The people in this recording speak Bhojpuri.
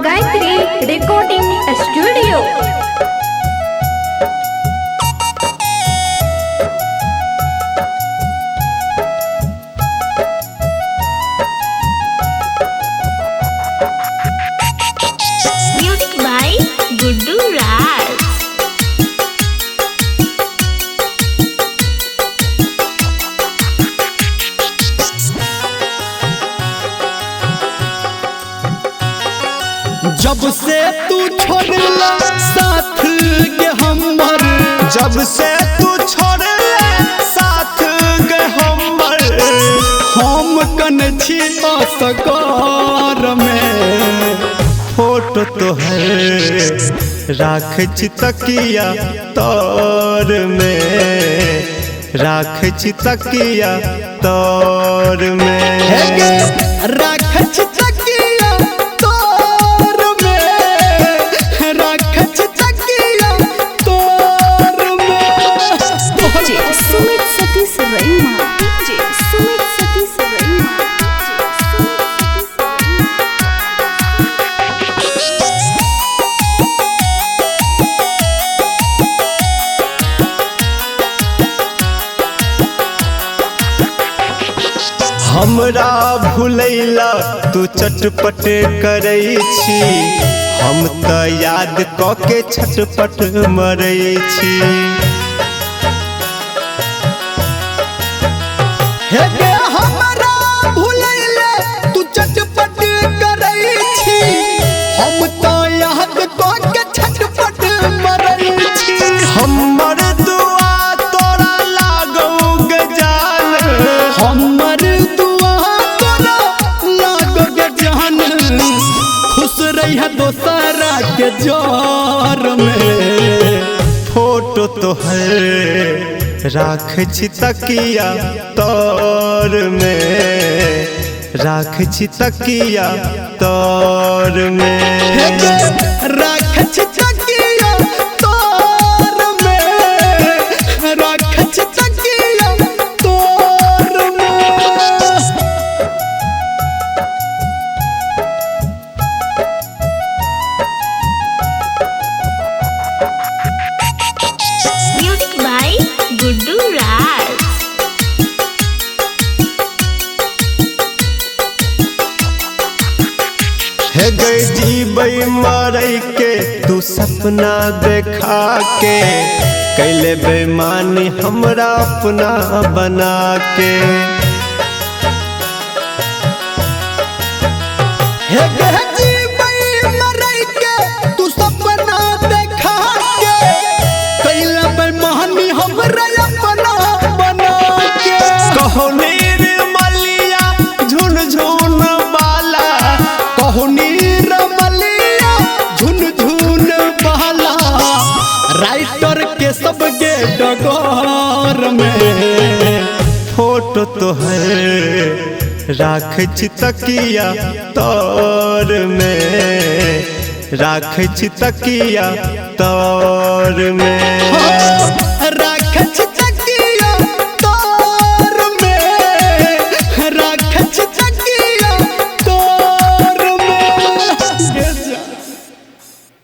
Gayatri recording studio. Music by Guddu Raj. जब से तू छोड़ला साथ के हमर, जब से तू छोड़ला साथ के हमर, हम कन छी असगर में फोटो तोहर राख छी तकिया तोर में, राख छी तकिया तोर में, राख छी तकिया तोर में, राख छी तकिया तोर में। सुमित सतीश रईमा, सुमित सतीश रईमा। हमरा भूलैला तू चटपट करै छी, हम त याद क के छटपट मरै छी। हे गे हमरा भूलैला तू चटपट करै छी, हम त याद क के छटपट मरै छी। हमर दुआ तोरा लागौ गे जान, हमर दोसरा के जोर में फोटो तोहर राख छी तकिया तोर में, राख छी तकिया तोर में, राख छी तकिया तोर में, राख छी तकिया तोर में। म्यूजिक बाय गुड्डू राज। हे गई जीबै मरै के तू सपना देखा के, कैले बेईमानी हमरा अपना बना के। हे गई जीबै मरै के तू सपना देखा के, कैले बेईमानी हमरा अपना बना के। कहो निर्मलिया झुनझुन वाला, कहो निर्मलिया झुनझुन वाला, राइटर के सबके डगर में फोटो तोहर राख छी तकिया तोर में, राख छी तकिया तोर में।